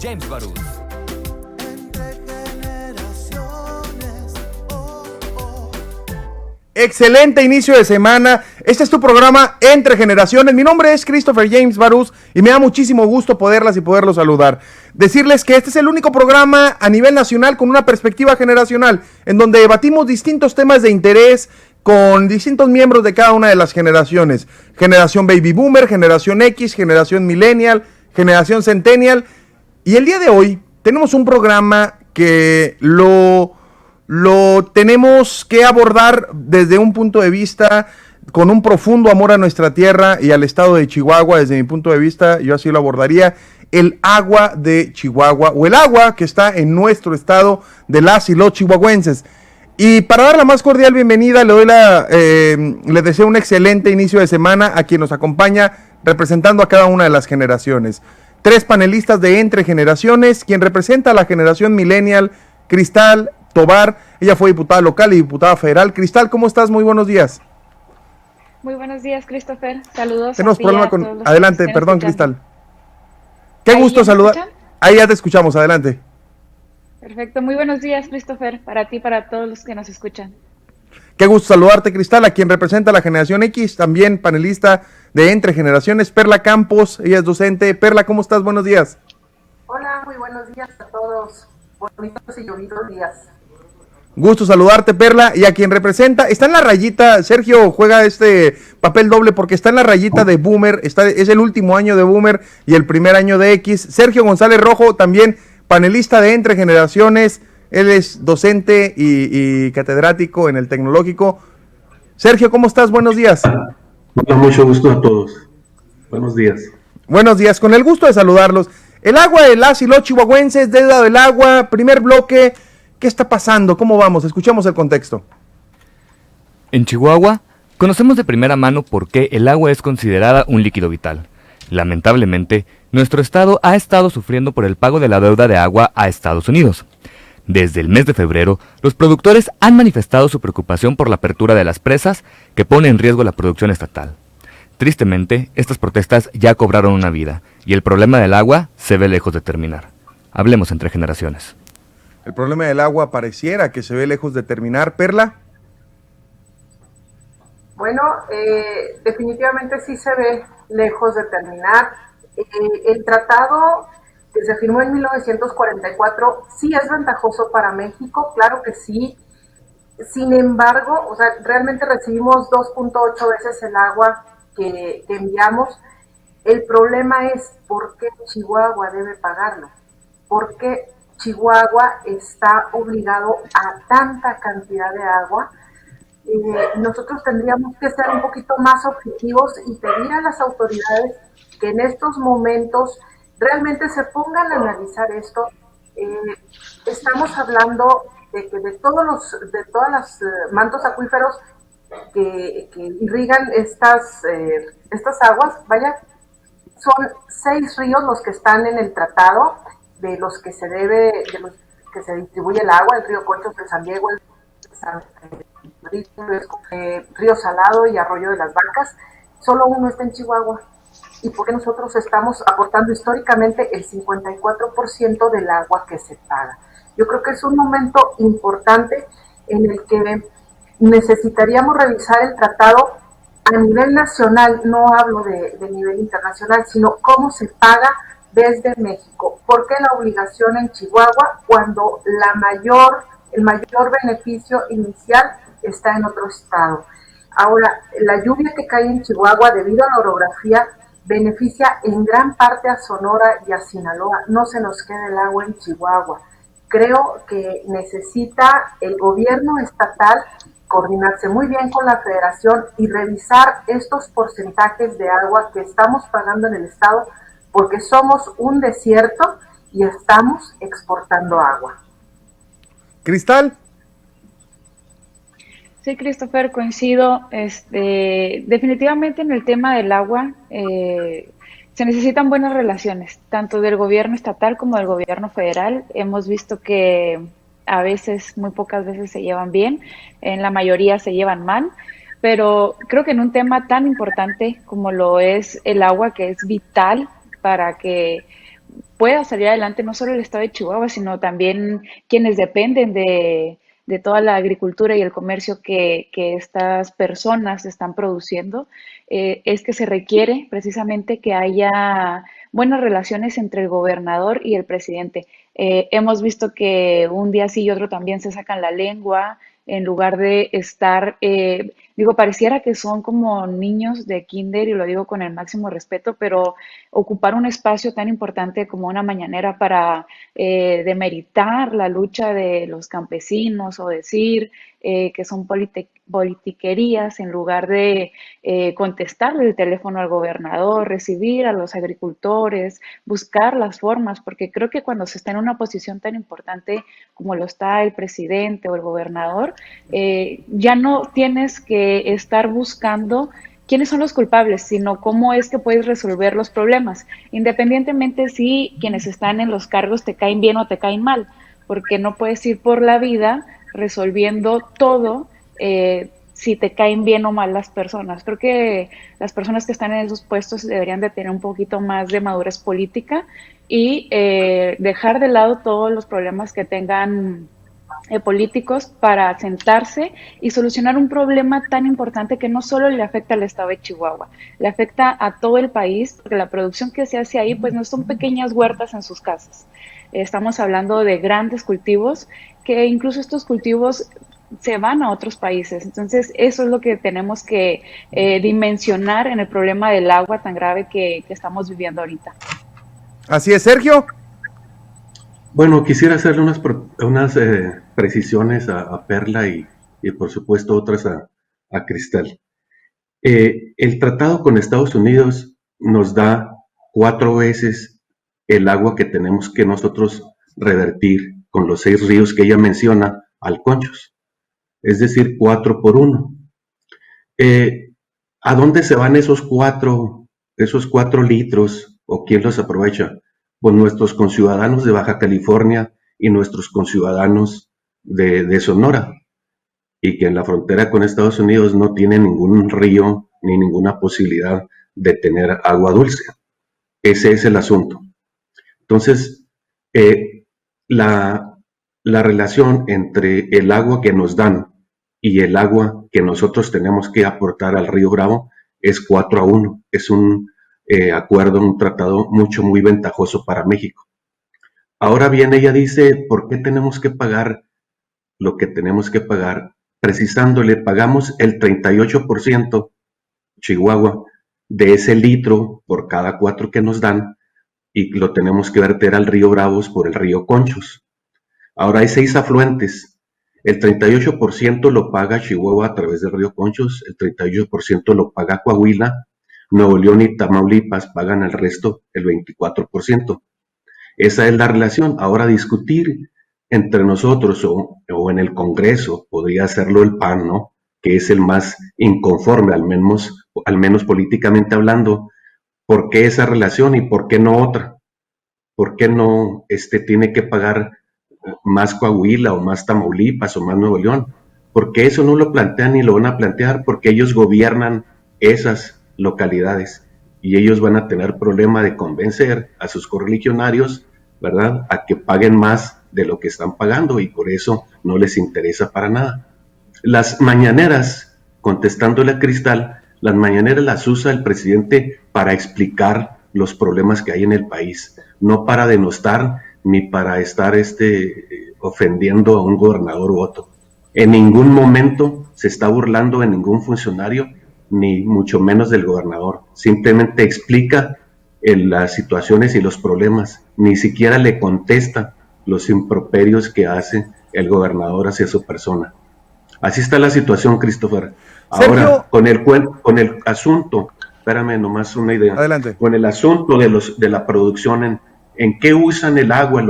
James Barús. Excelente inicio de semana. Este es tu programa Entre Generaciones. Mi nombre es Christopher James Barús y me da muchísimo gusto poderlas y poderlos saludar. Decirles que este es el único programa a nivel nacional con una perspectiva generacional, en donde debatimos distintos temas de interés con distintos miembros de cada una de las generaciones. Generación Baby Boomer, Generación X, Generación Millennial, Generación Centennial. Y el día de hoy tenemos un programa que lo tenemos que abordar desde un punto de vista con un profundo amor a nuestra tierra y al estado de Chihuahua. Desde mi punto de vista, yo así lo abordaría: el agua de Chihuahua, o el agua que está en nuestro estado, de las y los chihuahuenses. Y para dar la más cordial bienvenida, le deseo un excelente inicio de semana a quien nos acompaña representando a cada una de las generaciones. Tres panelistas de Entre Generaciones: quien representa a la generación millennial, Cristal Tobar. Ella fue diputada local y diputada federal. Cristal, ¿cómo estás? Muy buenos días. Muy buenos días, Christopher. Saludos. Tenemos problema con... Adelante, perdón, escuchando. Cristal. Qué gusto saludar. ¿Escuchan? Ahí ya te escuchamos, adelante. Perfecto. Muy buenos días, Christopher, para ti y para todos los que nos escuchan. Qué gusto saludarte, Cristal, a quien representa la generación X, también panelista de Entre Generaciones, Perla Campos. Ella es docente. Perla, ¿cómo estás? Buenos días. Hola, muy buenos días a todos. Bonitos y llovidos días. Gusto saludarte, Perla. Y a quien representa, está en la rayita, Sergio juega este papel doble porque está en la rayita de Boomer, es el último año de Boomer y el primer año de X. Sergio González Rojo, también panelista de Entre Generaciones. Él es docente y catedrático en el Tecnológico. Sergio, ¿cómo estás? Buenos días. Hola, mucho gusto a todos. Buenos días. Buenos días, con el gusto de saludarlos. El agua de las y los chihuahuenses, deuda del agua, primer bloque. ¿Qué está pasando? ¿Cómo vamos? Escuchemos el contexto. En Chihuahua, conocemos de primera mano por qué el agua es considerada un líquido vital. Lamentablemente, nuestro estado ha estado sufriendo por el pago de la deuda de agua a Estados Unidos. Desde el mes de febrero, los productores han manifestado su preocupación por la apertura de las presas, que pone en riesgo la producción estatal. Tristemente, estas protestas ya cobraron una vida, y el problema del agua se ve lejos de terminar. Hablemos Entre Generaciones. El problema del agua pareciera que se ve lejos de terminar. Perla. Bueno, definitivamente sí se ve lejos de terminar. El tratado que se firmó en 1944 sí es ventajoso para México, claro que sí. Sin embargo, o sea, realmente recibimos 2.8 veces el agua que enviamos. El problema es por qué Chihuahua debe pagarlo. ¿Por qué Chihuahua está obligado a tanta cantidad de agua? Nosotros tendríamos que ser un poquito más objetivos y pedir a las autoridades que en estos momentos realmente se pongan a analizar esto. Estamos hablando de que de todos los mantos acuíferos que irrigan estas aguas, vaya, son 6 ríos los que están en el tratado, de los que se distribuye el agua: el río Conchos, el San Diego, el río Salado y Arroyo de las Vacas. Solo uno está en Chihuahua. ¿Y por qué nosotros estamos aportando históricamente el 54% del agua que se paga? Yo creo que es un momento importante en el que necesitaríamos revisar el tratado a nivel nacional. No hablo de nivel internacional, sino cómo se paga desde México. ¿Por qué la obligación en Chihuahua cuando el mayor beneficio inicial está en otro estado? Ahora, la lluvia que cae en Chihuahua debido a la orografía beneficia en gran parte a Sonora y a Sinaloa. No se nos queda el agua en Chihuahua. Creo que necesita el gobierno estatal coordinarse muy bien con la federación y revisar estos porcentajes de agua que estamos pagando en el estado, porque somos un desierto y estamos exportando agua. Cristal. Sí, Christopher, coincido. Definitivamente en el tema del agua se necesitan buenas relaciones, tanto del gobierno estatal como del gobierno federal. Hemos visto que a veces, muy pocas veces se llevan bien, en la mayoría se llevan mal, pero creo que en un tema tan importante como lo es el agua, que es vital para que pueda salir adelante no solo el estado de Chihuahua, sino también quienes dependen de toda la agricultura y el comercio que estas personas están produciendo, es que se requiere precisamente que haya buenas relaciones entre el gobernador y el presidente. Hemos visto que un día sí y otro también se sacan la lengua en lugar de estar, digo, pareciera que son como niños de kinder y lo digo con el máximo respeto, pero ocupar un espacio tan importante como una mañanera para demeritar la lucha de los campesinos o decir que son politiquerías en lugar de contestarle el teléfono al gobernador, recibir a los agricultores, buscar las formas, porque creo que cuando se está en una posición tan importante como lo está el presidente o el gobernador, ya no tienes que estar buscando quiénes son los culpables, sino cómo es que puedes resolver los problemas, independientemente si quienes están en los cargos te caen bien o te caen mal, porque no puedes ir por la vida resolviendo todo si te caen bien o mal las personas. Creo que las personas que están en esos puestos deberían de tener un poquito más de madurez política y dejar de lado todos los problemas que tengan políticos para sentarse y solucionar un problema tan importante que no solo le afecta al estado de Chihuahua, le afecta a todo el país, porque la producción que se hace ahí pues no son pequeñas huertas en sus casas. Estamos hablando de grandes cultivos, que incluso estos cultivos se van a otros países. Entonces, eso es lo que tenemos que dimensionar en el problema del agua tan grave que estamos viviendo ahorita. Así es, Sergio. Bueno, quisiera hacerle unas precisiones a Perla y por supuesto otras a Cristal. El tratado con Estados Unidos nos da 4 veces el agua que tenemos que nosotros revertir con los 6 ríos que ella menciona al Conchos, es decir, 4 por 1. ¿A dónde se van esos 4 litros o quién los aprovecha? Pues nuestros conciudadanos de Baja California y nuestros conciudadanos de Sonora, y que en la frontera con Estados Unidos no tienen ningún río ni ninguna posibilidad de tener agua dulce. Ese es el asunto. Entonces, la relación entre el agua que nos dan y el agua que nosotros tenemos que aportar al río Bravo es 4-1. Es un acuerdo, un tratado muy ventajoso para México. Ahora bien, ella dice, ¿por qué tenemos que pagar lo que tenemos que pagar? Precisándole, pagamos el 38%, Chihuahua, de ese litro por cada 4 que nos dan, y lo tenemos que verter al río Bravos por el río Conchos. Ahora hay 6 afluentes. El 38% lo paga Chihuahua a través del río Conchos, el 38% lo paga Coahuila, Nuevo León y Tamaulipas pagan el resto, el 24%. Esa es la relación. Ahora discutir entre nosotros o en el Congreso, podría hacerlo el PAN, ¿no? Que es el más inconforme, al menos políticamente hablando. ¿Por qué esa relación y por qué no otra? ¿Por qué no tiene que pagar más Coahuila o más Tamaulipas o más Nuevo León? Porque eso no lo plantean ni lo van a plantear, porque ellos gobiernan esas localidades y ellos van a tener problema de convencer a sus correligionarios, ¿verdad?, a que paguen más de lo que están pagando, y por eso no les interesa para nada. Las mañaneras, contestándole a Cristal, las mañaneras las usa el presidente para explicar los problemas que hay en el país, no para denostar ni para estar ofendiendo a un gobernador u otro. En ningún momento se está burlando de ningún funcionario, ni mucho menos del gobernador. Simplemente explica las situaciones y los problemas. Ni siquiera le contesta los improperios que hace el gobernador hacia su persona. Así está la situación, Christopher. Ahora, con el asunto, espérame nomás una idea. Adelante. Con el asunto de la producción, ¿en qué usan el agua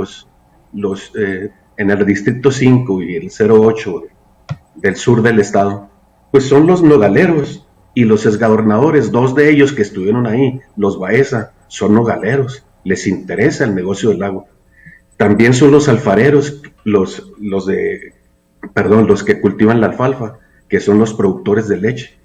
en el Distrito 5 y el 08 del sur del estado? Pues son los nogaleros y los exgobernadores, 2 de ellos que estuvieron ahí, los Baeza, son nogaleros, les interesa el negocio del agua. También son los alfareros, los que cultivan la alfalfa, que son los productores de leche.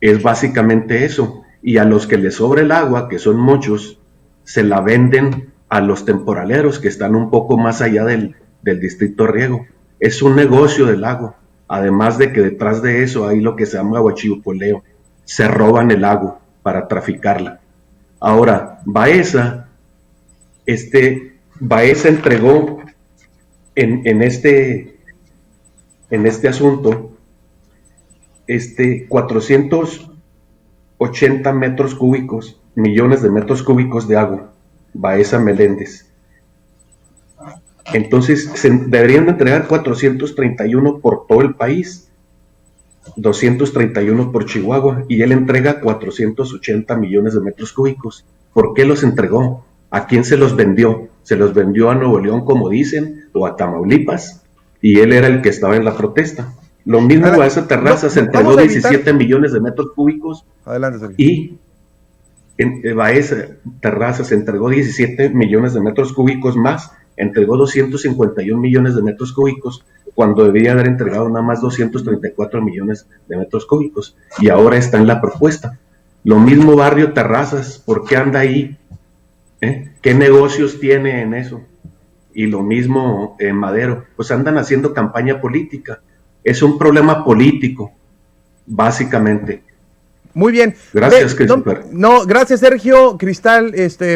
Es básicamente eso. Y a los que les sobra el agua, que son muchos, se la venden a los temporaleros que están un poco más allá del distrito riego. Es un negocio del agua, además de que detrás de eso hay lo que se llama huachicoleo. Se roban el agua para traficarla. Ahora, Baeza entregó en este asunto 480 metros cúbicos, millones de metros cúbicos de agua, Baeza Meléndez. Entonces deberían de entregar 431 por todo el país, 231 por Chihuahua, y él entrega 480 millones de metros cúbicos. ¿Por qué los entregó? ¿A quién se los vendió? ¿Se los vendió a Nuevo León, como dicen, o a Tamaulipas? Y él era el que estaba en la protesta. Lo mismo Baeza Terrazas entregó 17 millones de metros cúbicos. Adelante, Sergio. Y Baeza Terrazas entregó 17 millones de metros cúbicos más, entregó 251 millones de metros cúbicos, cuando debía haber entregado nada más 234 millones de metros cúbicos, y ahora está en la propuesta. Lo mismo Barrio Terrazas, ¿por qué anda ahí? ¿Qué negocios tiene en eso? Y lo mismo Madero, pues andan haciendo campaña política. Es un problema político, básicamente. Muy bien. Gracias, Christopher. No, gracias, Sergio, Cristal,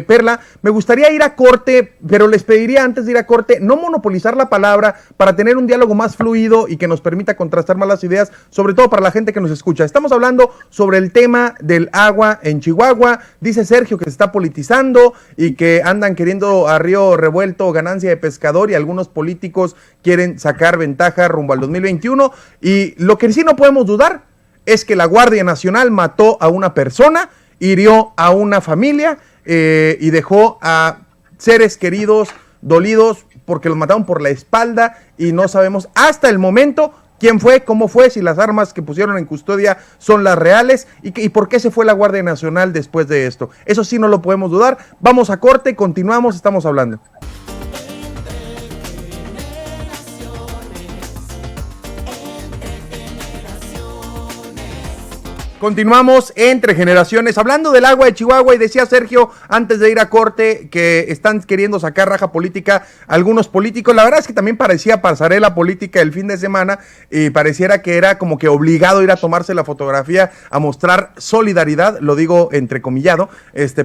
Perla. Me gustaría ir a corte, pero les pediría antes de ir a corte no monopolizar la palabra para tener un diálogo más fluido y que nos permita contrastar más las ideas, sobre todo para la gente que nos escucha. Estamos hablando sobre el tema del agua en Chihuahua. Dice Sergio que se está politizando y que andan queriendo a río revuelto ganancia de pescador, y algunos políticos quieren sacar ventaja rumbo al 2021. Y lo que sí no podemos dudar es que la Guardia Nacional mató a una persona, hirió a una familia y dejó a seres queridos dolidos porque los mataron por la espalda, y no sabemos hasta el momento quién fue, cómo fue, si las armas que pusieron en custodia son las reales y por qué se fue la Guardia Nacional después de esto. Eso sí no lo podemos dudar. Vamos a corte, continuamos, estamos hablando. Continuamos entre generaciones, hablando del agua de Chihuahua, y decía Sergio antes de ir a corte que están queriendo sacar raja política algunos políticos. La verdad es que también parecía pasarela política el fin de semana, y pareciera que era como que obligado ir a tomarse la fotografía a mostrar solidaridad, lo digo entrecomillado,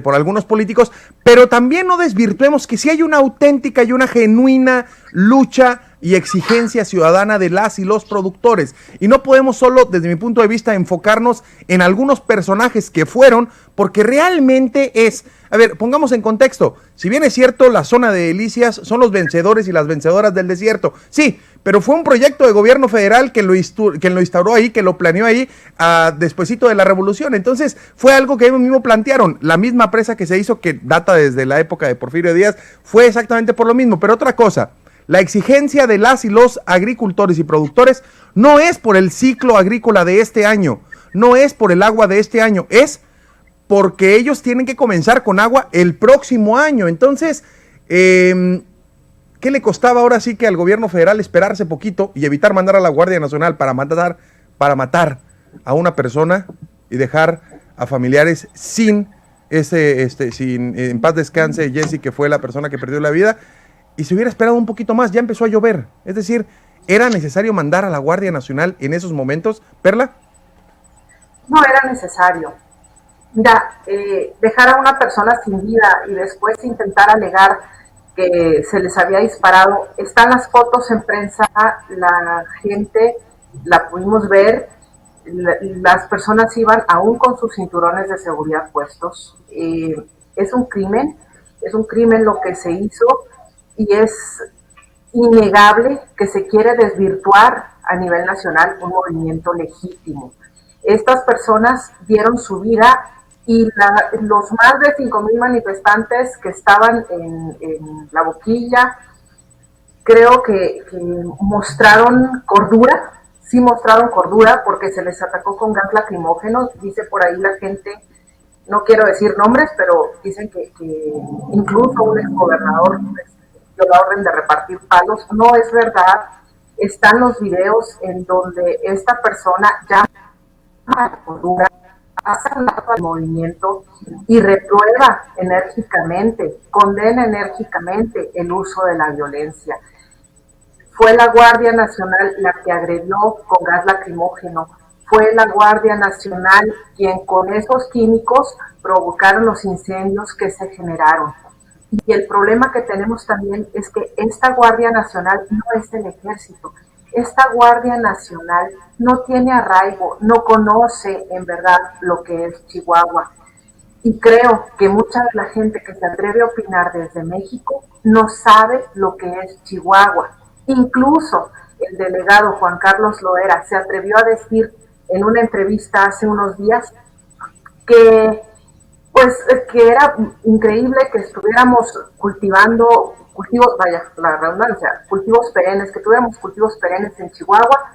por algunos políticos, pero también no desvirtuemos que sí hay una auténtica y una genuina lucha y exigencia ciudadana de las y los productores, y no podemos solo, desde mi punto de vista, enfocarnos en algunos personajes que fueron, porque realmente es, a ver, pongamos en contexto, si bien es cierto, la zona de Delicias son los vencedores y las vencedoras del desierto, sí, pero fue un proyecto de gobierno federal que lo instauró ahí, que lo planeó ahí, despuesito de la revolución. Entonces fue algo que ellos mismos plantearon. La misma presa que se hizo, que data desde la época de Porfirio Díaz, fue exactamente por lo mismo. Pero otra cosa, la exigencia de las y los agricultores y productores no es por el ciclo agrícola de este año, no es por el agua de este año, es porque ellos tienen que comenzar con agua el próximo año. Entonces, ¿qué le costaba ahora sí que al gobierno federal esperarse poquito y evitar mandar a la Guardia Nacional para matar a una persona y dejar a familiares sin en paz descanse Jesse, que fue la persona que perdió la vida? Y se hubiera esperado un poquito más, ya empezó a llover. Es decir, ¿era necesario mandar a la Guardia Nacional en esos momentos, Perla? No era necesario. Mira, dejar a una persona sin vida y después intentar alegar que se les había disparado, están las fotos en prensa, la gente la pudimos ver, las personas iban aún con sus cinturones de seguridad puestos. Es un crimen lo que se hizo, y es innegable que se quiere desvirtuar a nivel nacional un movimiento legítimo. Estas personas dieron su vida, y los más de 5,000 manifestantes que estaban en la boquilla, creo que mostraron cordura, sí mostraron cordura, porque se les atacó con gas lacrimógeno. Dice por ahí la gente, no quiero decir nombres, pero dicen que incluso un exgobernador dio la orden de repartir palos. No es verdad. Están los videos en donde esta persona llama a la cordura, hace un acto al movimiento y reprueba enérgicamente, condena enérgicamente el uso de la violencia. Fue la Guardia Nacional la que agredió con gas lacrimógeno. Fue la Guardia Nacional quien con esos químicos provocaron los incendios que se generaron. Y el problema que tenemos también es que esta Guardia Nacional no es el ejército. Esta Guardia Nacional no tiene arraigo, no conoce en verdad lo que es Chihuahua. Y creo que mucha de la gente que se atreve a opinar desde México no sabe lo que es Chihuahua. Incluso el delegado Juan Carlos Loera se atrevió a decir en una entrevista hace unos días que pues que era increíble que estuviéramos cultivando cultivos, vaya la redundancia, cultivos perennes, que tuviéramos cultivos perennes en Chihuahua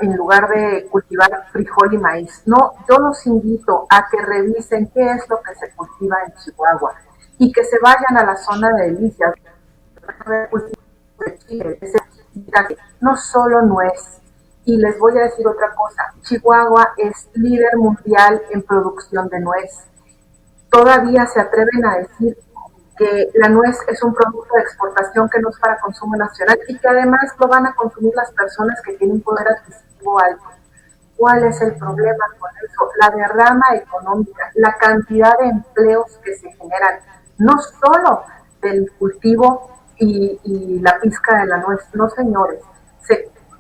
en lugar de cultivar frijol y maíz. No, yo los invito a que revisen qué es lo que se cultiva en Chihuahua y que se vayan a la zona de Delicias, de Chile, no solo nuez. Y les voy a decir otra cosa, Chihuahua es líder mundial en producción de nuez. Todavía se atreven a decir que la nuez es un producto de exportación que no es para consumo nacional y que además lo van a consumir las personas que tienen poder adquisitivo alto. ¿Cuál es el problema con eso? La derrama económica, la cantidad de empleos que se generan, no solo del cultivo y la pizca de la nuez, no señores,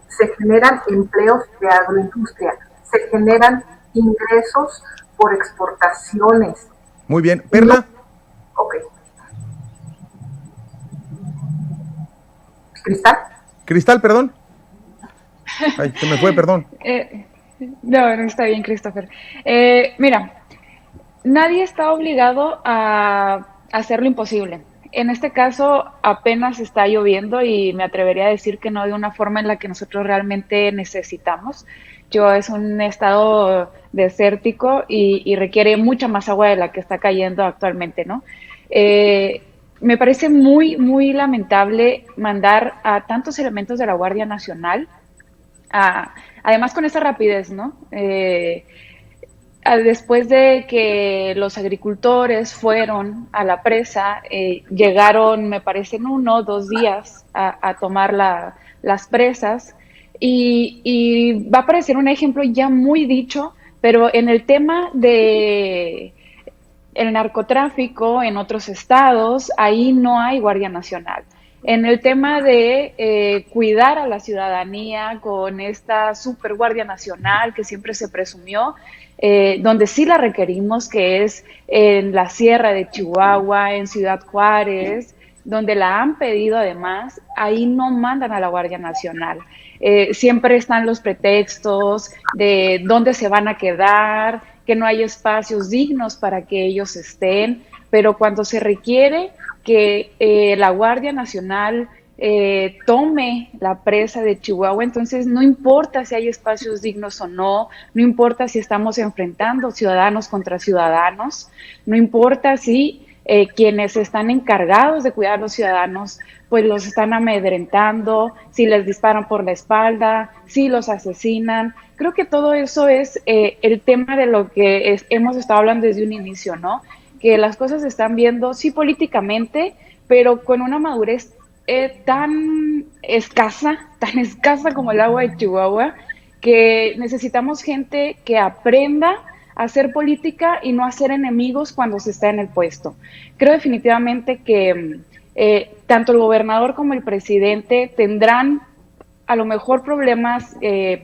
se generan empleos de agroindustria, se generan ingresos por exportaciones. Muy bien. Perla. No. Ok. ¿Cristal? Cristal, perdón. Ay, se me fue, perdón. No, está bien, Christopher. Mira, nadie está obligado a hacer lo imposible. En este caso apenas está lloviendo y me atrevería a decir que no de una forma en la que nosotros realmente necesitamos. Es un estado desértico y requiere mucha más agua de la que está cayendo actualmente, ¿no? Me parece muy, muy lamentable mandar a tantos elementos de la Guardia Nacional, además con esa rapidez, ¿no? Después de que los agricultores fueron a la presa, llegaron, me parece, en 1 o 2 días a tomar las presas y va a parecer un ejemplo ya muy dicho, pero en el tema de el narcotráfico en otros estados, ahí no hay Guardia Nacional. En el tema de cuidar a la ciudadanía con esta super Guardia Nacional que siempre se presumió, donde sí la requerimos, que es en la Sierra de Chihuahua, en Ciudad Juárez, donde la han pedido además, ahí no mandan a la Guardia Nacional. Siempre están los pretextos de dónde se van a quedar, que no hay espacios dignos para que ellos estén, pero cuando se requiere que la Guardia Nacional tome la presa de Chihuahua, entonces no importa si hay espacios dignos o no, no importa si estamos enfrentando ciudadanos contra ciudadanos, no importa si quienes están encargados de cuidar a los ciudadanos, pues los están amedrentando, si les disparan por la espalda, si los asesinan. Creo que todo eso es el tema de lo que hemos estado hablando desde un inicio, ¿no? Que las cosas se están viendo, sí, políticamente, pero con una madurez tan escasa como el agua de Chihuahua, que necesitamos gente que aprenda a hacer política y no a hacer enemigos cuando se está en el puesto. Creo definitivamente que tanto el gobernador como el presidente tendrán a lo mejor problemas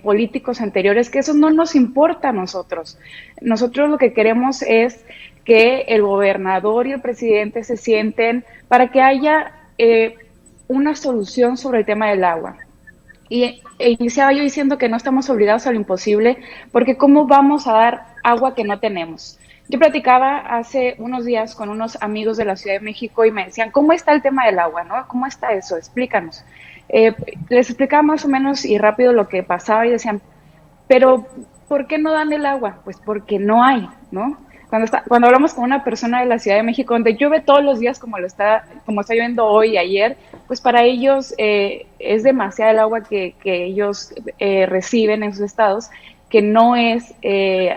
políticos anteriores, que eso no nos importa a nosotros. Nosotros lo que queremos es que el gobernador y el presidente se sienten para que haya una solución sobre el tema del agua. Y iniciaba yo diciendo que no estamos obligados a lo imposible, porque ¿cómo vamos a dar agua que no tenemos? Yo platicaba hace unos días con unos amigos de la Ciudad de México y me decían, ¿cómo está el tema del agua, no? ¿Cómo está eso? Explícanos. Les explicaba más o menos y rápido lo que pasaba y decían, pero ¿por qué no dan el agua? Pues porque no hay, ¿no? Cuando hablamos con una persona de la Ciudad de México, donde llueve todos los días como está lloviendo hoy y ayer, pues para ellos es demasiada el agua que ellos reciben en sus estados, que no es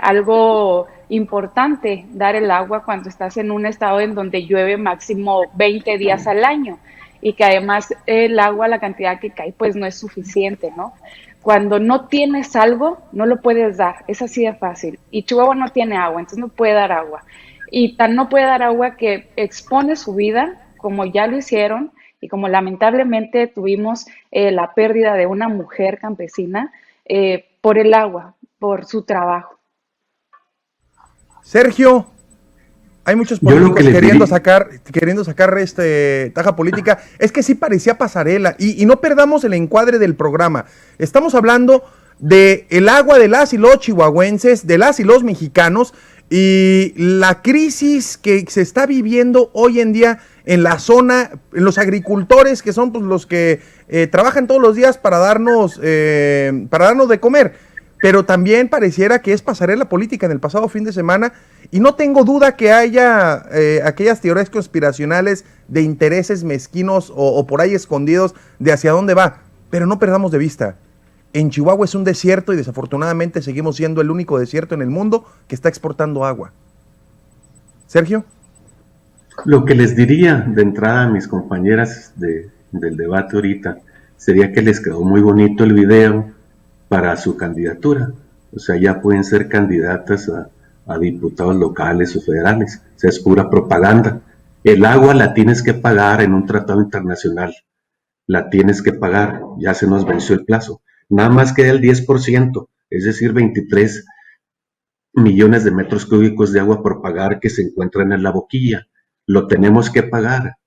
algo importante dar el agua cuando estás en un estado en donde llueve máximo 20 días al año y que además el agua, la cantidad que cae, pues no es suficiente, ¿no? Cuando no tienes algo, no lo puedes dar, es así de fácil. Y Chihuahua no tiene agua, entonces no puede dar agua. Y tan no puede dar agua que expone su vida, como ya lo hicieron, y como lamentablemente tuvimos la pérdida de una mujer campesina por el agua, por su trabajo. Sergio, hay muchos políticos queriendo sacar taja política. Es que sí parecía pasarela y no perdamos el encuadre del programa. Estamos hablando de el agua de las y los chihuahuenses, de las y los mexicanos y la crisis que se está viviendo hoy en día en la zona, en los agricultores que son pues, los que trabajan todos los días para darnos de comer. Pero también pareciera que es pasarela política en el pasado fin de semana y no tengo duda que haya aquellas teorías conspiracionales de intereses mezquinos o por ahí escondidos de hacia dónde va, pero no perdamos de vista, en Chihuahua es un desierto y desafortunadamente seguimos siendo el único desierto en el mundo que está exportando agua. Sergio. Lo que les diría de entrada a mis compañeras del debate ahorita sería que les quedó muy bonito el video para su candidatura, o sea, ya pueden ser candidatas a diputados locales o federales, o sea, es pura propaganda. El agua la tienes que pagar en un tratado internacional, la tienes que pagar, ya se nos venció el plazo, nada más queda el 10%, es decir, 23 millones de metros cúbicos de agua por pagar que se encuentran en la boquilla, lo tenemos que pagar.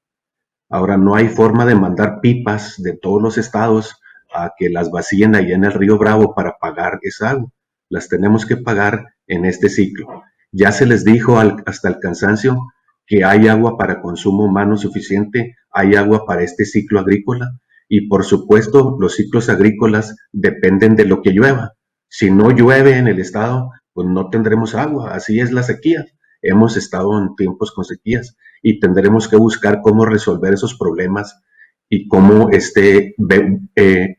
Ahora no hay forma de mandar pipas de todos los estados a que las vacíen allá en el río Bravo para pagar esa agua. Las tenemos que pagar en este ciclo. Ya se les dijo hasta el cansancio que hay agua para consumo humano suficiente, hay agua para este ciclo agrícola y por supuesto los ciclos agrícolas dependen de lo que llueva. Si no llueve en el estado, pues no tendremos agua, así es la sequía. Hemos estado en tiempos con sequías y tendremos que buscar cómo resolver esos problemas y cómo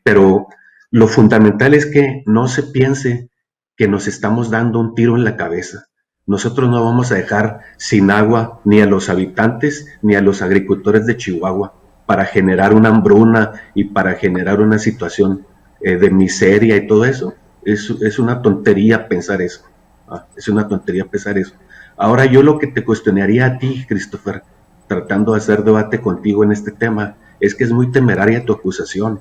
pero lo fundamental es que no se piense que nos estamos dando un tiro en la cabeza. Nosotros no vamos a dejar sin agua ni a los habitantes ni a los agricultores de Chihuahua para generar una hambruna y para generar una situación de miseria y todo eso. Es una tontería pensar eso. Es una tontería pensar eso. Ahora yo lo que te cuestionaría a ti, Christopher, tratando de hacer debate contigo en este tema, es que es muy temeraria tu acusación.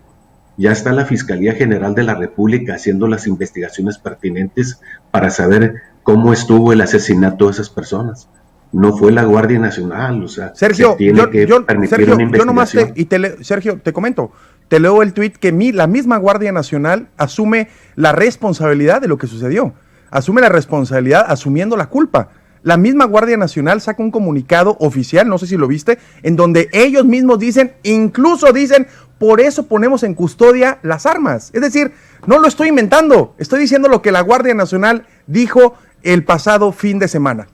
Ya está la Fiscalía General de la República haciendo las investigaciones pertinentes para saber cómo estuvo el asesinato de esas personas. No fue la Guardia Nacional, o sea, Sergio, se tiene que permitir una investigación. Sergio, te comento, te leo el tuit que la misma Guardia Nacional asume la responsabilidad de lo que sucedió. Asume la responsabilidad asumiendo la culpa. La misma Guardia Nacional saca un comunicado oficial, no sé si lo viste, en donde ellos mismos dicen, incluso dicen, por eso ponemos en custodia las armas. Es decir, no lo estoy inventando, estoy diciendo lo que la Guardia Nacional dijo el pasado fin de semana.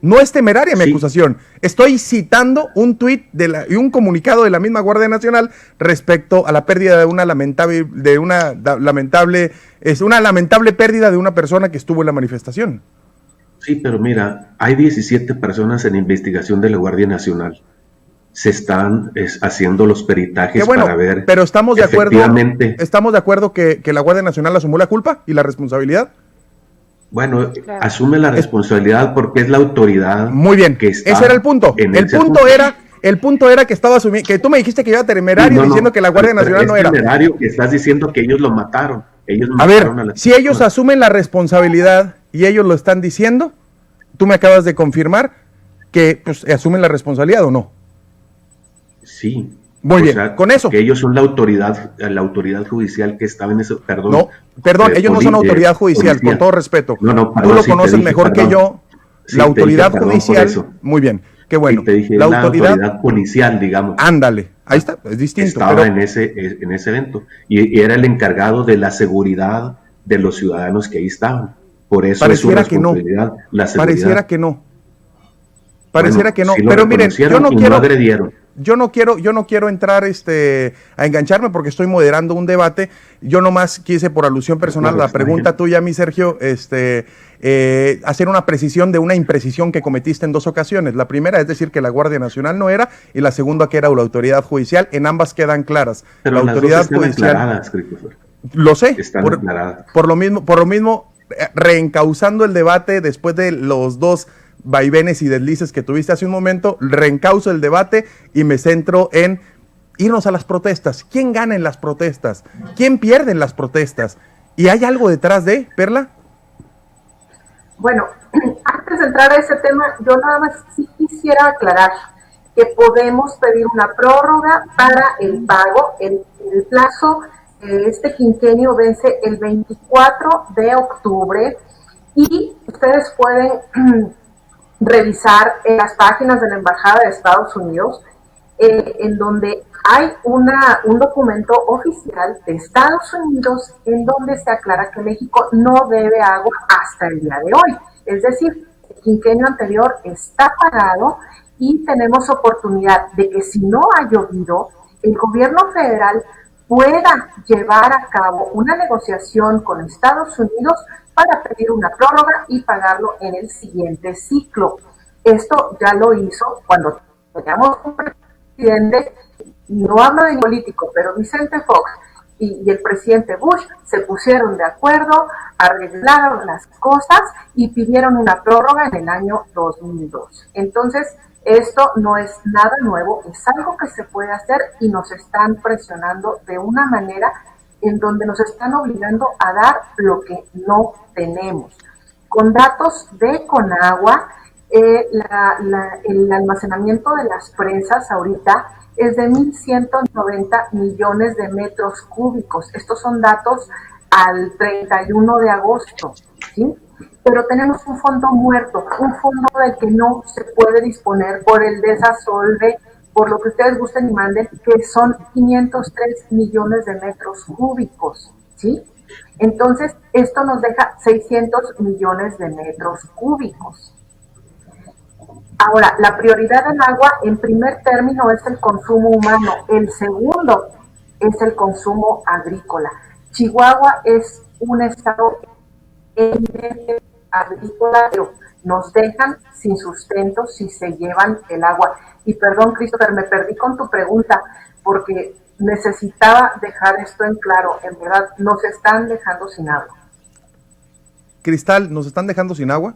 No es temeraria mi acusación, estoy citando un tuit y un comunicado de la misma Guardia Nacional respecto a la pérdida de una lamentable pérdida de una persona que estuvo en la manifestación. Sí, pero mira, hay 17 personas en investigación de la Guardia Nacional. Se están haciendo los peritajes para ver. Pero estamos de acuerdo que la Guardia Nacional asumió la culpa y la responsabilidad. Bueno, claro. Asume la responsabilidad porque es la autoridad. Muy bien, que ese era el punto. El punto era que estaba asumiendo, que tú me dijiste que iba temerario diciendo que la Guardia Nacional no era. Es temerario que estás diciendo que ellos lo mataron. Ellos si ellos asumen la responsabilidad y ellos lo están diciendo, tú me acabas de confirmar que pues, asumen la responsabilidad o no. Sí. Muy bien, con eso. Que ellos son la autoridad judicial que estaba en eso. Perdón, ellos no son autoridad judicial, con todo respeto. Tú lo conoces mejor que yo. La autoridad judicial. Muy bien, qué bueno. Te dije, la autoridad policial, digamos. Ándale, ahí está, es distinto. Estaba en ese evento y era el encargado de la seguridad de los ciudadanos que ahí estaban. Por eso es su responsabilidad. Pareciera que no. Pareciera que no. Pero miren, yo no yo no quiero entrar a engancharme porque estoy moderando un debate. Yo nomás quise, por alusión personal, Claro, la está pregunta bien. tuya, mi Sergio, hacer una precisión de una imprecisión que cometiste en dos ocasiones. La primera es decir que la Guardia Nacional no era, y la segunda que era la autoridad judicial. En ambas quedan claras. Pero La las dos autoridad están judicial, aclaradas, Christopher. lo sé, Están aclaradas. por lo mismo, reencauzando el debate después de los dos vaivenes y deslices que tuviste hace un momento, reencauzo el debate y me centro en irnos a las protestas. ¿Quién gana en las protestas? ¿Quién pierde en las protestas? ¿Y hay algo detrás de, Perla? Bueno, antes de entrar a ese tema, yo nada más sí quisiera aclarar que podemos pedir una prórroga para el pago. El plazo de este quinquenio vence el 24 de octubre y ustedes pueden revisar en las páginas de la Embajada de Estados Unidos, en donde hay un documento oficial de Estados Unidos en donde se aclara que México no debe agua hasta el día de hoy. Es decir, el quinquenio anterior está pagado y tenemos oportunidad de que si no ha llovido, el gobierno federal pueda llevar a cabo una negociación con Estados Unidos para pedir una prórroga y pagarlo en el siguiente ciclo. Esto ya lo hizo cuando teníamos un presidente, no hablo de político, pero Vicente Fox y el presidente Bush se pusieron de acuerdo, arreglaron las cosas y pidieron una prórroga en el año 2002. Entonces, esto no es nada nuevo, es algo que se puede hacer y nos están presionando de una manera en donde nos están obligando a dar lo que no tenemos. Con datos de Conagua, el almacenamiento de las presas ahorita es de 1.190 millones de metros cúbicos. Estos son datos al 31 de agosto, ¿sí? Pero tenemos un fondo muerto, un fondo del que no se puede disponer por el desasolve, por lo que ustedes gusten y manden, que son 503 millones de metros cúbicos, ¿sí? Entonces, esto nos deja 600 millones de metros cúbicos. Ahora, la prioridad del agua en primer término es el consumo humano, el segundo es el consumo agrícola. Chihuahua es un estado agrícola, pero nos dejan sin sustento si se llevan el agua. Y perdón, Christopher, me perdí con tu pregunta porque necesitaba dejar esto en claro. En verdad, nos están dejando sin agua. Cristal, ¿nos están dejando sin agua?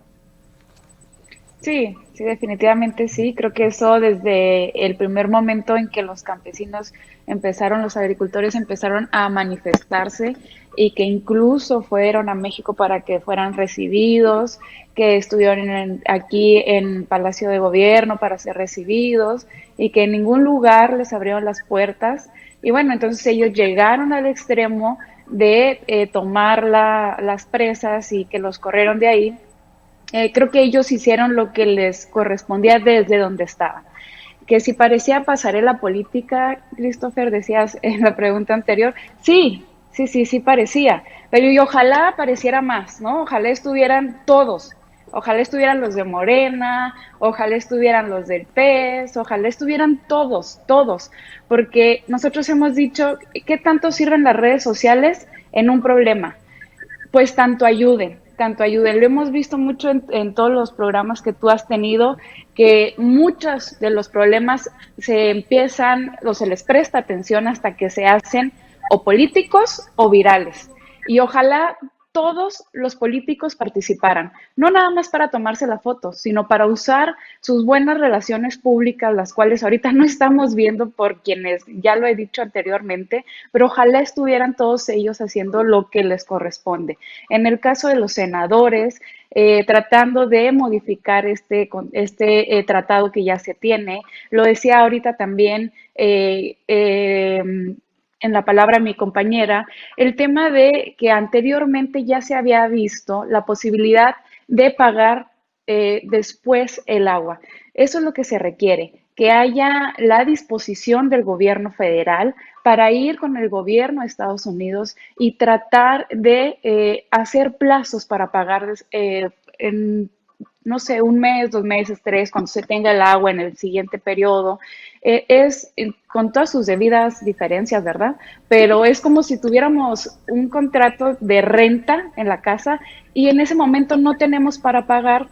Sí, sí, definitivamente sí. Creo que eso desde el primer momento en que los campesinos empezaron, los agricultores empezaron a manifestarse y que incluso fueron a México para que fueran recibidos, que estuvieron aquí en Palacio de Gobierno para ser recibidos y que en ningún lugar les abrieron las puertas. Y bueno, entonces ellos llegaron al extremo de tomar las presas y que los corrieron de ahí. Creo que ellos hicieron lo que les correspondía desde donde estaban. Que si parecía pasarela política, Christopher, decías en la pregunta anterior, sí, sí parecía, pero y ojalá pareciera más, ¿no? Ojalá estuvieran todos, ojalá estuvieran los de Morena, ojalá estuvieran los del PES, ojalá estuvieran todos, porque nosotros hemos dicho, ¿qué tanto sirven las redes sociales en un problema? Pues tanto ayuden. Lo hemos visto mucho en todos los programas que tú has tenido, que muchos de los problemas se empiezan o se les presta atención hasta que se hacen o políticos o virales. Y ojalá todos los políticos participaran, no nada más para tomarse la foto, sino para usar sus buenas relaciones públicas, las cuales ahorita no estamos viendo por quienes, ya lo he dicho anteriormente, pero ojalá estuvieran todos ellos haciendo lo que les corresponde. En el caso de los senadores, tratando de modificar este tratado que ya se tiene, lo decía ahorita también en la palabra mi compañera, el tema de que anteriormente ya se había visto la posibilidad de pagar después el agua. Eso es lo que se requiere, que haya la disposición del gobierno federal para ir con el gobierno de Estados Unidos y tratar de hacer plazos para pagar no sé, un mes, 2 meses, tres, cuando se tenga el agua en el siguiente periodo. Con todas sus debidas diferencias, ¿verdad? Pero es como si tuviéramos un contrato de renta en la casa y en ese momento no tenemos para pagar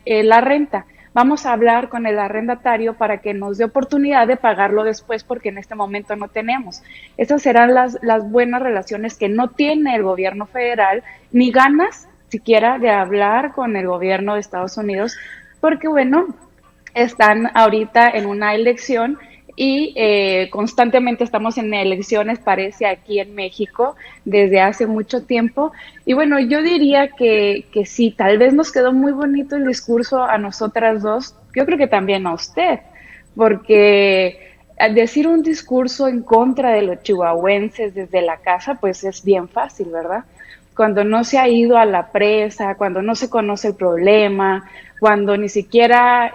la renta. Vamos a hablar con el arrendatario para que nos dé oportunidad de pagarlo después porque en este momento no tenemos. Esas serán las buenas relaciones que no tiene el gobierno federal, ni ganas siquiera de hablar con el gobierno de Estados Unidos, porque bueno, están ahorita en una elección y constantemente estamos en elecciones, parece aquí en México, desde hace mucho tiempo. Y bueno, yo diría que sí, tal vez nos quedó muy bonito el discurso a nosotras dos, yo creo que también a usted, porque al decir un discurso en contra de los chihuahuenses desde la casa, pues es bien fácil, ¿verdad? Cuando no se ha ido a la presa, cuando no se conoce el problema, cuando ni siquiera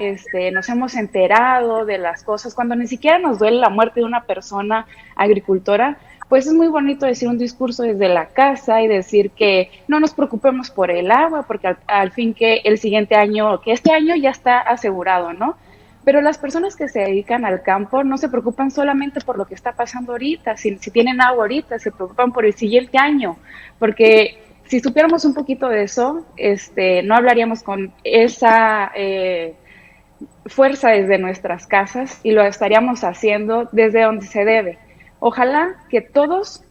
nos hemos enterado de las cosas, cuando ni siquiera nos duele la muerte de una persona agricultora, pues es muy bonito decir un discurso desde la casa y decir que no nos preocupemos por el agua, porque al fin que el siguiente año, que este año ya está asegurado, ¿no? Pero las personas que se dedican al campo no se preocupan solamente por lo que está pasando ahorita, si tienen agua ahorita, se preocupan por el siguiente año, porque si supiéramos un poquito de eso, no hablaríamos con esa fuerza desde nuestras casas y lo estaríamos haciendo desde donde se debe. Ojalá que todos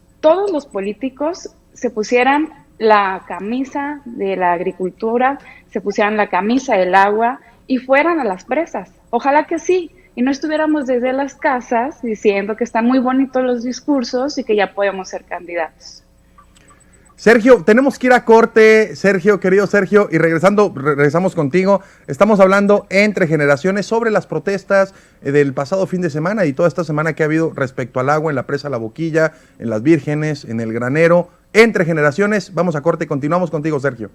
los políticos se pusieran la camisa de la agricultura, se pusieran la camisa del agua y fueran a las presas. Ojalá que sí, y no estuviéramos desde las casas diciendo que están muy bonitos los discursos y que ya podemos ser candidatos. Sergio, tenemos que ir a corte, Sergio, querido Sergio, y regresamos contigo. Estamos hablando entre generaciones sobre las protestas del pasado fin de semana y toda esta semana que ha habido respecto al agua en la presa La Boquilla, en Las Vírgenes, en el Granero. Entre generaciones, vamos a corte y continuamos contigo, Sergio.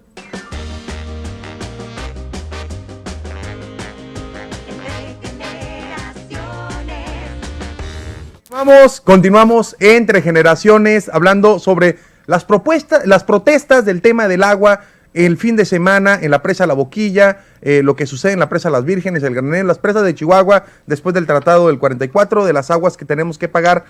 Continuamos entre generaciones hablando sobre las protestas del tema del agua el fin de semana en la presa La Boquilla, lo que sucede en la presa Las Vírgenes, el Granero, las presas de Chihuahua, después del Tratado del 44, de las aguas que tenemos que pagar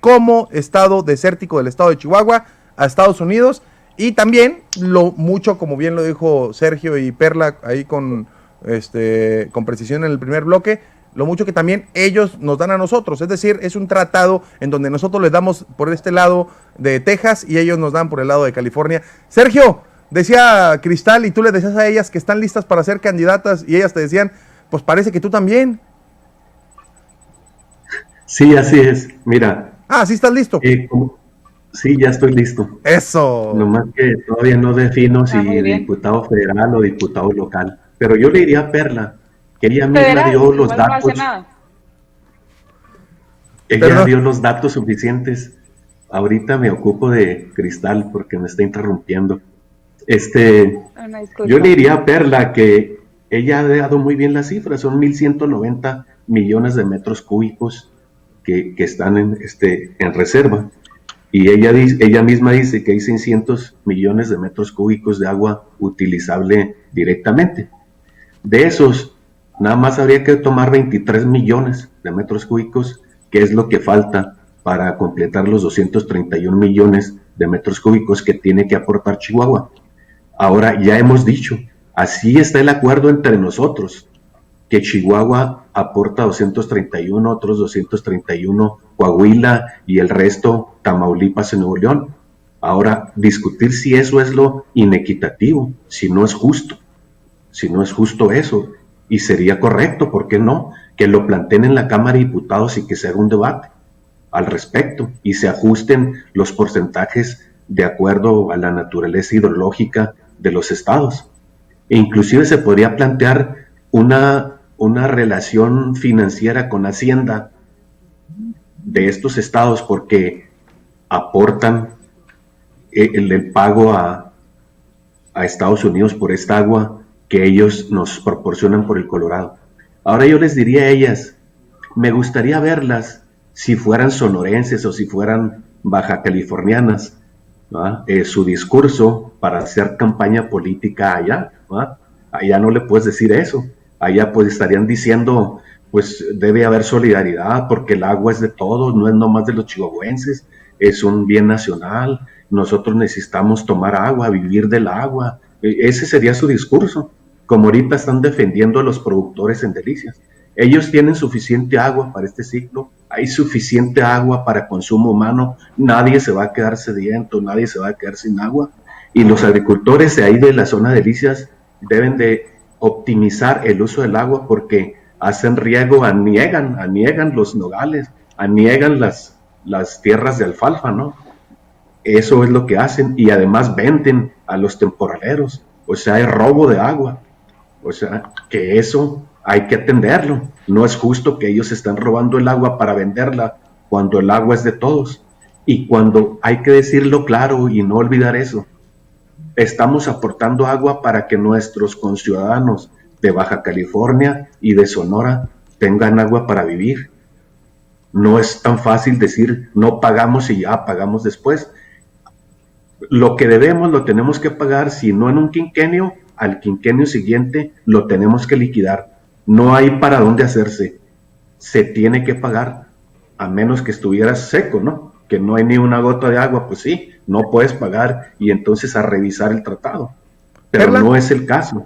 como estado desértico del estado de Chihuahua a Estados Unidos, y también lo mucho, como bien lo dijo Sergio y Perla ahí con precisión en el primer bloque, lo mucho que también ellos nos dan a nosotros, es decir, es un tratado en donde nosotros les damos por este lado de Texas y ellos nos dan por el lado de California. Sergio, decía Cristal y tú les decías a ellas que están listas para ser candidatas y ellas te decían, pues parece que tú también. Sí, así es, mira. ¿Sí estás listo? Sí, ya estoy listo. Eso. Nomás que todavía no defino si diputado federal o diputado local, pero yo le diría a Perla, que ella misma dio los datos. Ella dio los datos suficientes. Ahorita me ocupo de Cristal porque me está interrumpiendo. Yo le diría a Perla que ella ha dado muy bien las cifras, son 1,190 millones de metros cúbicos que están en reserva. Y ella misma dice que hay 600 millones de metros cúbicos de agua utilizable directamente. De esos, nada más habría que tomar 23 millones de metros cúbicos, que es lo que falta para completar los 231 millones de metros cúbicos que tiene que aportar Chihuahua. Ahora, ya hemos dicho, así está el acuerdo entre nosotros, que Chihuahua aporta 231, otros 231 Coahuila y el resto Tamaulipas y Nuevo León. Ahora, discutir si eso es lo inequitativo, si no es justo eso, y sería correcto, ¿por qué no? Que lo planteen en la Cámara de Diputados y que se haga un debate al respecto y se ajusten los porcentajes de acuerdo a la naturaleza hidrológica de los estados. E inclusive se podría plantear una relación financiera con Hacienda de estos estados porque aportan el pago a Estados Unidos por esta agua que ellos nos proporcionan por el Colorado. Ahora yo les diría a ellas, me gustaría verlas si fueran sonorenses o si fueran baja californianas, su discurso para hacer campaña política allá, Allá no le puedes decir eso. Allá pues estarían diciendo, pues debe haber solidaridad porque el agua es de todos, no es nomás de los chihuahuenses, es un bien nacional, nosotros necesitamos tomar agua, vivir del agua. Ese sería su discurso, como ahorita están defendiendo a los productores en Delicias. Ellos tienen suficiente agua para este ciclo, hay suficiente agua para consumo humano, nadie se va a quedar sediento, nadie se va a quedar sin agua. Y los agricultores de ahí de la zona de Delicias deben de optimizar el uso del agua porque hacen riego, aniegan los nogales, aniegan las tierras de alfalfa, ¿no? Eso es lo que hacen y además venden a los temporaleros, o sea, hay robo de agua, o sea, que eso hay que atenderlo. No es justo que ellos estén robando el agua para venderla cuando el agua es de todos. Y cuando hay que decirlo claro y no olvidar eso, estamos aportando agua para que nuestros conciudadanos de Baja California y de Sonora tengan agua para vivir. No es tan fácil decir no pagamos y ya pagamos después. Lo que debemos lo tenemos que pagar, si no en un quinquenio, al quinquenio siguiente lo tenemos que liquidar. No hay para dónde hacerse. Se tiene que pagar, a menos que estuvieras seco, ¿no? Que no hay ni una gota de agua, pues sí, no puedes pagar y entonces a revisar el tratado. Pero ¿Perla? no es el caso.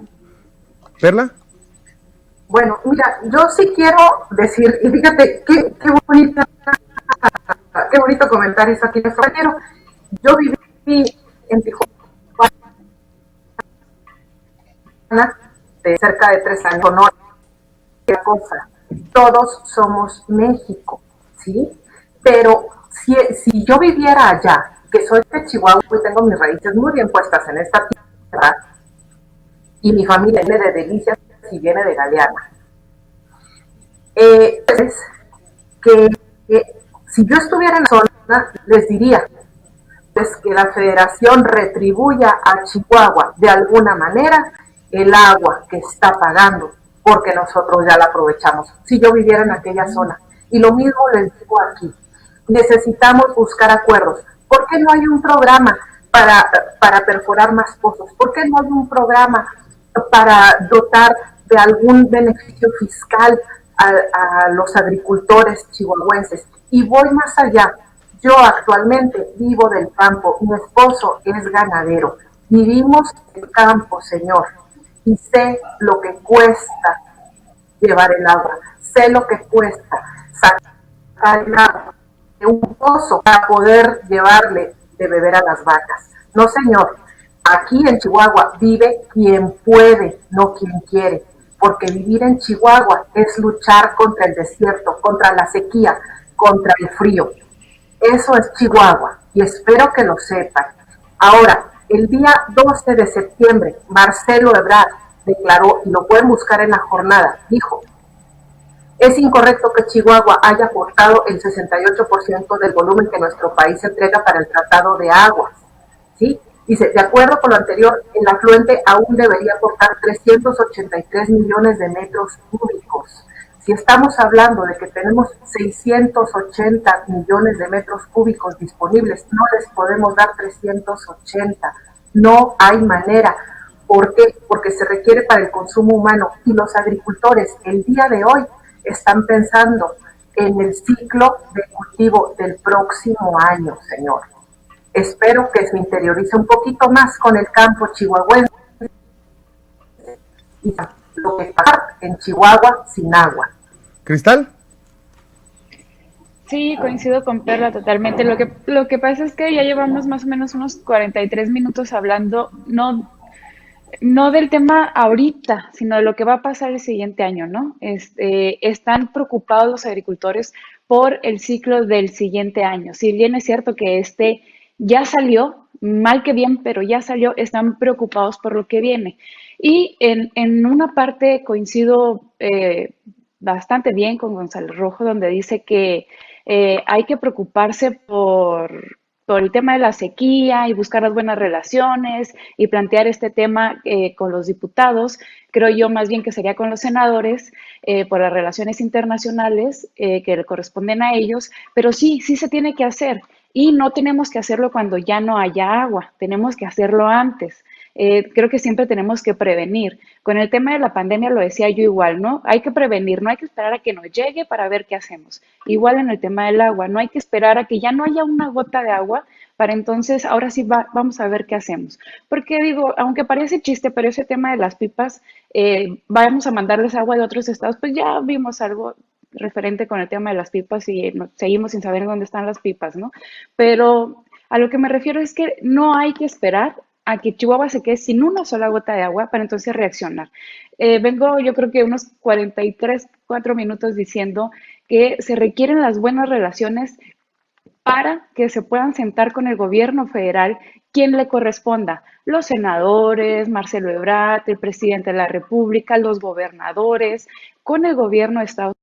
¿Perla? Bueno, mira, yo sí quiero decir, y fíjate, qué bonito comentario hizo aquí nuestro compañero. Yo viví en Tijuana de cerca de 3 años, Sonora. Cosa, todos somos México, ¿sí? Pero si yo viviera allá, que soy de Chihuahua y tengo mis raíces muy bien puestas en esta tierra, y mi familia viene de Delicias y viene de Galeana, pues, que si yo estuviera en la zona, les diría pues, que la federación retribuya a Chihuahua de alguna manera el agua que está pagando, porque nosotros ya la aprovechamos. Si yo viviera en aquella zona. Y lo mismo les digo aquí. Necesitamos buscar acuerdos. ¿Por qué no hay un programa para perforar más pozos? ¿Por qué no hay un programa para dotar de algún beneficio fiscal a los agricultores chihuahuenses? Y voy más allá. Yo actualmente vivo del campo, mi esposo es ganadero. Vivimos del campo, señor, y sé lo que cuesta llevar el agua, sé lo que cuesta sacar el agua de un pozo para poder llevarle de beber a las vacas. No, señor, aquí en Chihuahua vive quien puede, no quien quiere, porque vivir en Chihuahua es luchar contra el desierto, contra la sequía, contra el frío. Eso es Chihuahua y espero que lo sepan. Ahora, el día 12 de septiembre, Marcelo Ebrard declaró, y lo pueden buscar en la jornada, dijo, es incorrecto que Chihuahua haya aportado el 68% del volumen que nuestro país entrega para el tratado de aguas. ¿Sí? Dice, de acuerdo con lo anterior, el afluente aún debería aportar 383 millones de metros cúbicos. Si estamos hablando de que tenemos 680 millones de metros cúbicos disponibles, no les podemos dar 380. No hay manera. ¿Por qué? Porque se requiere para el consumo humano y los agricultores el día de hoy están pensando en el ciclo de cultivo del próximo año, señor. Espero que se interiorice un poquito más con el campo chihuahuense y lo que pasa en Chihuahua sin agua. ¿Cristal? Sí, coincido con Perla totalmente. Lo que pasa es que ya llevamos más o menos unos 43 minutos hablando, no del tema ahorita, sino de lo que va a pasar el siguiente año, ¿no? Están preocupados los agricultores por el ciclo del siguiente año. Si bien es cierto que ya salió, mal que bien, pero ya salió, están preocupados por lo que viene. Y en una parte coincido bastante bien con Gonzalo Rojo, donde dice que hay que preocuparse por el tema de la sequía y buscar las buenas relaciones y plantear este tema con los diputados. Creo yo más bien que sería con los senadores por las relaciones internacionales que le corresponden a ellos, pero sí se tiene que hacer y no tenemos que hacerlo cuando ya no haya agua, tenemos que hacerlo antes. Creo que siempre tenemos que prevenir. Con el tema de la pandemia lo decía yo igual, ¿no? Hay que prevenir, no hay que esperar a que nos llegue para ver qué hacemos. Igual en el tema del agua, no hay que esperar a que ya no haya una gota de agua para entonces, ahora sí vamos a ver qué hacemos. Porque digo, aunque parece chiste, pero ese tema de las pipas, vamos a mandarles agua de otros estados, pues ya vimos algo referente con el tema de las pipas y seguimos sin saber dónde están las pipas, ¿no? Pero a lo que me refiero es que no hay que esperar a que Chihuahua se quede sin una sola gota de agua para entonces reaccionar. Vengo yo creo que unos 43, 4 minutos diciendo que se requieren las buenas relaciones para que se puedan sentar con el gobierno federal quien le corresponda, los senadores, Marcelo Ebrard, el presidente de la República, los gobernadores, con el gobierno de Estados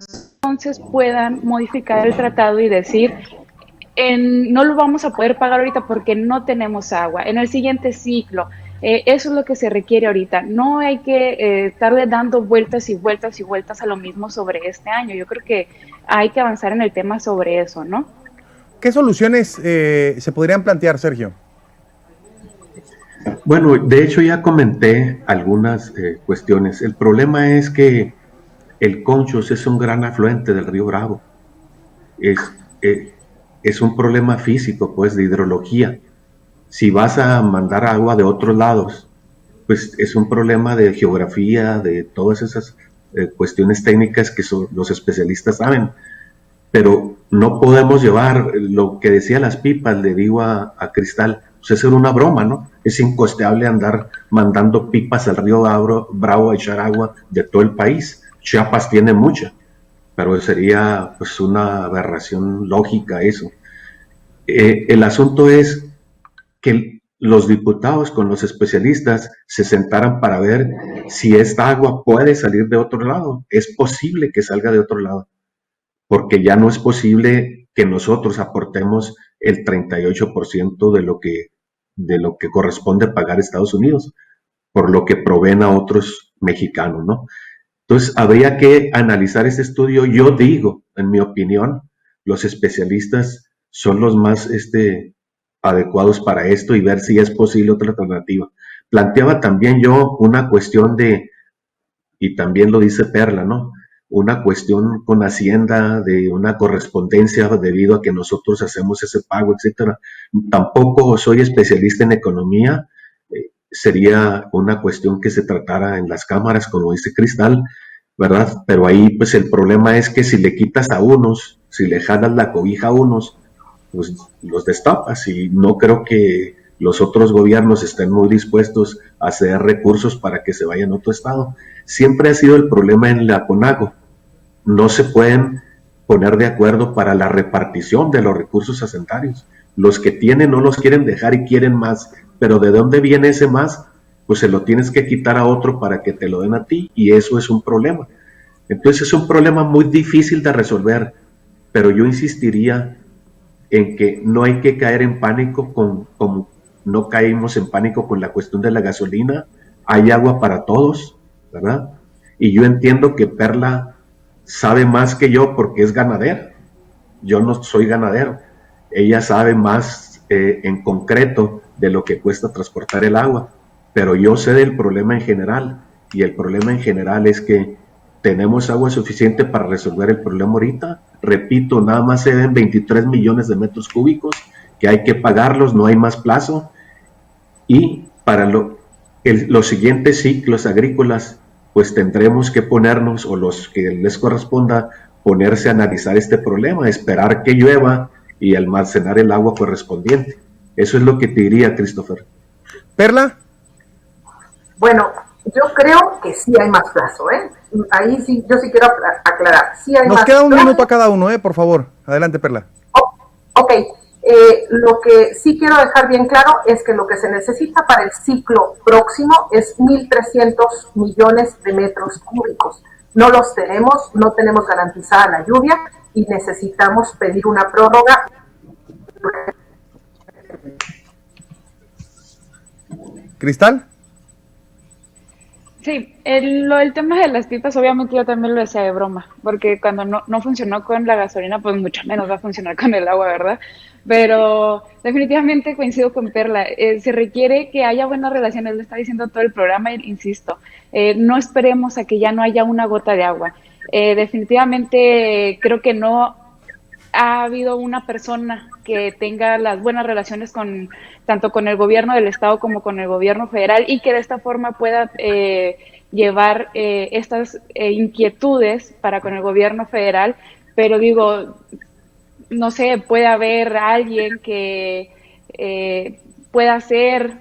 Unidos, entonces puedan modificar el tratado y decir, no lo vamos a poder pagar ahorita porque no tenemos agua. En el siguiente ciclo, eso es lo que se requiere ahorita. No hay que estarle dando vueltas y vueltas y vueltas a lo mismo sobre este año. Yo creo que hay que avanzar en el tema sobre eso, ¿no? ¿Qué soluciones se podrían plantear, Sergio? Bueno, de hecho ya comenté algunas cuestiones. El problema es que el Conchos es un gran afluente del río Bravo. Es, es un problema físico, pues, de hidrología. Si vas a mandar agua de otros lados, pues es un problema de geografía, de todas esas cuestiones técnicas que los especialistas saben. Pero no podemos llevar lo que decía las pipas, le digo a Cristal, pues eso era una broma, ¿no? Es incosteable andar mandando pipas al río Bravo a echar agua de todo el país. Chiapas tiene mucha, pero sería pues una aberración lógica eso. El asunto es que los diputados con los especialistas se sentaran para ver si esta agua puede salir de otro lado. Es posible que salga de otro lado, porque ya no es posible que nosotros aportemos el 38% de lo que corresponde pagar Estados Unidos, por lo que proveen a otros mexicanos, ¿no? Entonces, habría que analizar este estudio. Yo digo, en mi opinión, los especialistas son los más adecuados para esto y ver si es posible otra alternativa. Planteaba también yo una cuestión y también lo dice Perla, ¿no? Una cuestión con Hacienda de una correspondencia debido a que nosotros hacemos ese pago, etcétera. Tampoco soy especialista en economía, sería una cuestión que se tratara en las cámaras, como dice Cristal, ¿verdad? Pero ahí pues el problema es que si le quitas a unos, si le jalas la cobija a unos, pues los destapas, y no creo que los otros gobiernos estén muy dispuestos a ceder recursos para que se vayan a otro estado. Siempre ha sido el problema en la CONAGO. No se pueden poner de acuerdo para la repartición de los recursos hacendarios. Los que tienen no los quieren dejar y quieren más, pero ¿de dónde viene ese más? Pues se lo tienes que quitar a otro para que te lo den a ti, y eso es un problema. Entonces es un problema muy difícil de resolver, pero yo insistiría en que no hay que caer en pánico como no caímos en pánico con la cuestión de la gasolina. Hay agua para todos, ¿verdad? Y yo entiendo que Perla sabe más que yo porque es ganadera. Yo no soy ganadero. Ella sabe más en concreto de lo que cuesta transportar el agua, pero yo sé del problema en general, y el problema en general es que tenemos agua suficiente para resolver el problema ahorita. Repito, nada más se den 23 millones de metros cúbicos que hay que pagarlos, no hay más plazo, y para los siguientes ciclos agrícolas pues tendremos que ponernos, o los que les corresponda, ponerse a analizar este problema, esperar que llueva y almacenar el agua correspondiente. Eso es lo que te diría, Christopher. Perla. Bueno, yo creo que sí hay más plazo, ¿eh? Ahí sí, yo sí quiero aclarar. Sí hay Nos más queda un plazo. minuto a cada uno, por favor. Adelante, Perla. Ok. Lo que sí quiero dejar bien claro es que lo que se necesita para el ciclo próximo es 1.300 millones de metros cúbicos. No los tenemos, no tenemos garantizada la lluvia y necesitamos pedir una prórroga. ¿Cristal? Sí, el tema de las pipas, obviamente yo también lo decía de broma, porque cuando no funcionó con la gasolina, pues mucho menos va a funcionar con el agua, ¿verdad? Pero definitivamente coincido con Perla, se requiere que haya buenas relaciones, lo está diciendo todo el programa, insisto, no esperemos a que ya no haya una gota de agua. Definitivamente creo que no ha habido una persona que tenga las buenas relaciones con tanto con el gobierno del estado como con el gobierno federal y que de esta forma pueda llevar estas inquietudes para con el gobierno federal, pero digo, no sé, puede haber alguien que pueda ser,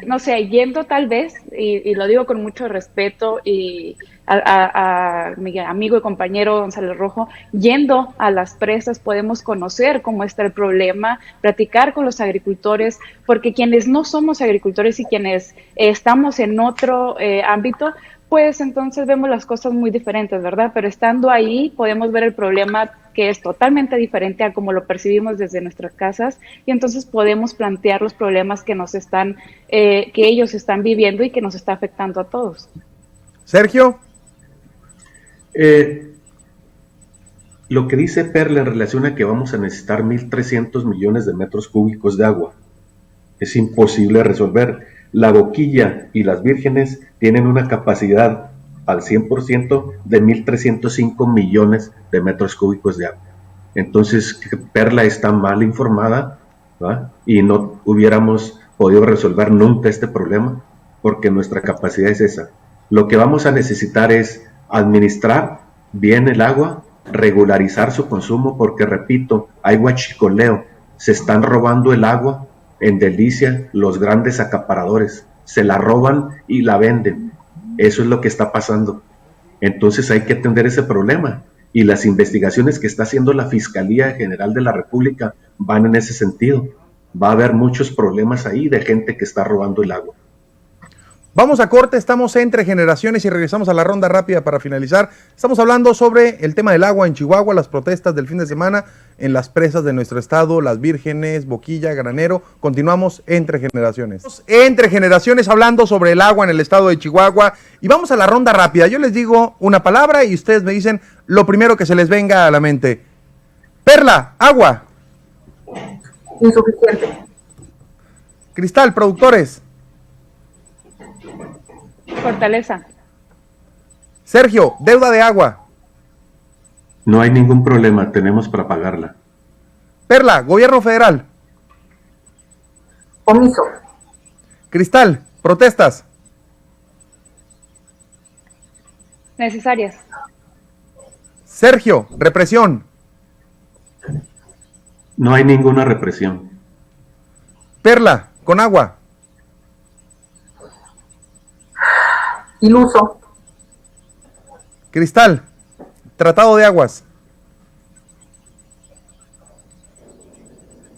no sé, yendo tal vez, y lo digo con mucho respeto y a mi amigo y compañero Gonzalo Rojo, yendo a las presas podemos conocer cómo está el problema, platicar con los agricultores, porque quienes no somos agricultores y quienes estamos en otro ámbito, pues entonces vemos las cosas muy diferentes, ¿verdad? Pero estando ahí podemos ver el problema que es totalmente diferente a como lo percibimos desde nuestras casas y entonces podemos plantear los problemas que nos están, que ellos están viviendo y que nos está afectando a todos. Sergio. Lo que dice Perla en relación a que vamos a necesitar 1.300 millones de metros cúbicos de agua es imposible resolver. La Boquilla y las Vírgenes tienen una capacidad al 100% de 1.305 millones de metros cúbicos de agua. Entonces, Perla está mal informada, ¿va? Y no hubiéramos podido resolver nunca este problema porque nuestra capacidad es esa. Lo que vamos a necesitar es administrar bien el agua, regularizar su consumo, porque repito, hay huachicoleo, se están robando el agua en Delicia los grandes acaparadores, se la roban y la venden, eso es lo que está pasando. Entonces hay que atender ese problema y las investigaciones que está haciendo la Fiscalía General de la República van en ese sentido. Va a haber muchos problemas ahí de gente que está robando el agua. Vamos a corte, estamos entre generaciones y regresamos a la ronda rápida para finalizar. Estamos hablando sobre el tema del agua en Chihuahua, las protestas del fin de semana en las presas de nuestro estado, Las Vírgenes, Boquilla, Granero. Continuamos entre generaciones. Entre generaciones hablando sobre el agua en el estado de Chihuahua y vamos a la ronda rápida. Yo les digo una palabra y ustedes me dicen lo primero que se les venga a la mente. Perla, agua. Insuficiente. Cristal, productores. Fortaleza. Sergio, deuda de agua. No hay ningún problema, tenemos para pagarla. Perla, gobierno federal. Omiso. Cristal, protestas. Necesarias. Sergio, represión. No hay ninguna represión. Perla, con agua. Iluso. Cristal, tratado de aguas.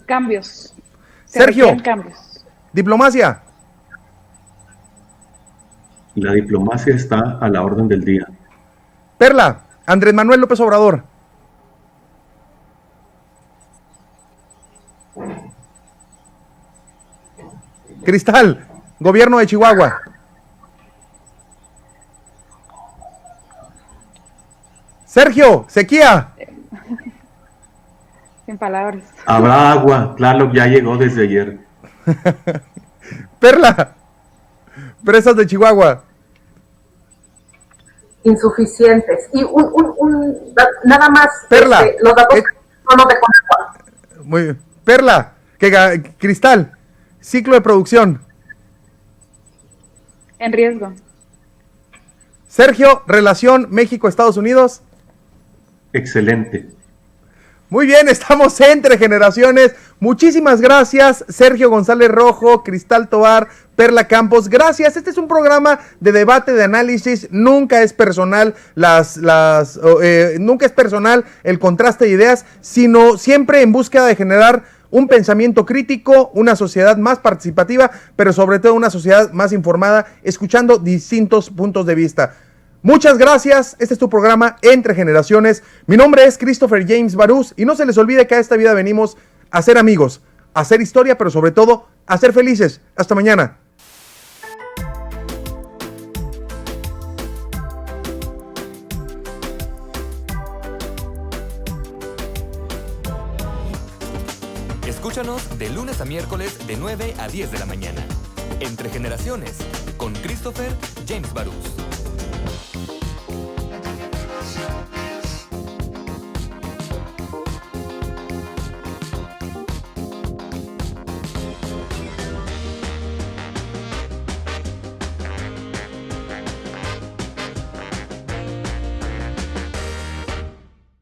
Cambios. Sergio. requieren cambios. Diplomacia. La diplomacia está a la orden del día. Perla, Andrés Manuel López Obrador. Cristal, gobierno de Chihuahua. Sergio, sequía. Sin palabras. Habrá agua, Tlaloc ya llegó desde ayer. Perla, presas de Chihuahua. Insuficientes. Y nada más, Perla, los datos no nos dejan agua. Muy bien. Perla, Cristal, ciclo de producción. En riesgo. Sergio, relación México-Estados Unidos. Excelente. Muy bien, estamos entre generaciones. Muchísimas gracias, Sergio González Rojo, Cristal Tovar, Perla Campos. Gracias. Este es un programa de debate, de análisis. Nunca es personal nunca es personal el contraste de ideas, sino siempre en búsqueda de generar un pensamiento crítico, una sociedad más participativa, pero sobre todo una sociedad más informada, escuchando distintos puntos de vista. Muchas gracias, este es tu programa Entre Generaciones. Mi nombre es Christopher James Barús y no se les olvide que a esta vida venimos a ser amigos, a hacer historia, pero sobre todo a ser felices. Hasta mañana. Escúchanos de lunes a miércoles de 9 a 10 de la mañana. Entre Generaciones, con Christopher James Barús.